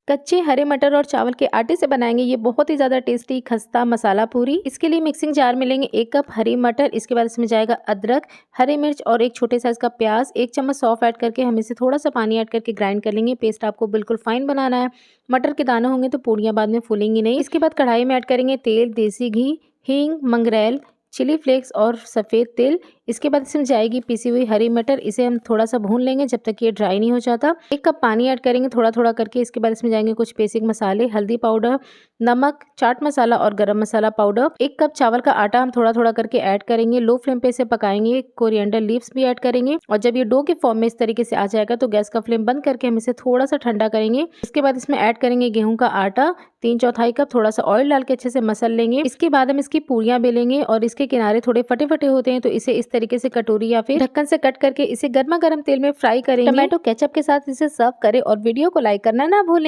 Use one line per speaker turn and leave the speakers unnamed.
कच्चे हरे मटर और चावल के आटे से बनाएंगे ये बहुत ही ज़्यादा टेस्टी खस्ता मसाला पूरी। इसके लिए मिक्सिंग जार में लेंगे 1 कप हरी मटर, इसके बाद इसमें जाएगा अदरक, हरी मिर्च और एक छोटे साइज़ का प्याज। 1 चम्मच सौंफ ऐड करके हम इसे थोड़ा सा पानी ऐड करके ग्राइंड कर लेंगे। पेस्ट आपको बिल्कुल फाइन बनाना है। मटर के दाने होंगे तो पूड़ियाँ बाद में फूलेंगी नहीं। इसके बाद कढ़ाई में ऐड करेंगे तेल, देसी घी, हींग, मंगरेल, चिली फ्लेक्स और सफ़ेद तिल। इसके बाद इसमें जाएगी पिसी हुई हरी मटर, इसे हम थोड़ा सा भून लेंगे जब तक ये ड्राई नहीं हो जाता। 1 कप पानी ऐड करेंगे थोड़ा थोड़ा करके। इसके बाद इसमें जाएंगे कुछ बेसिक मसाले, हल्दी पाउडर, नमक, चाट मसाला और गरम मसाला पाउडर। 1 कप चावल का आटा हम थोड़ा थोड़ा करके ऐड करेंगे। लो फ्लेम पे इसे पकाएंगे। कोरिएंडर लीव्स भी ऐड करेंगे और जब ये डो के फॉर्म में इस तरीके से आ जाएगा तो गैस का फ्लेम बंद करके हम इसे थोड़ा सा ठंडा करेंगे। इसके बाद इसमें ऐड करेंगे गेहूं का आटा, 3/4 कप। थोड़ा सा ऑयल डाल के अच्छे से मसल लेंगे। इसके बाद हम इसकी पूरियां बेलेंगे और इसके किनारे थोड़े फटे फटे होते हैं तो इसे इस तरीके से कटोरी या फिर ढक्कन से कट करके इसे गर्मा गर्म तेल में फ्राई करेंगे। टमाटो केचप के साथ इसे सर्व करें और वीडियो को लाइक करना ना भूलें।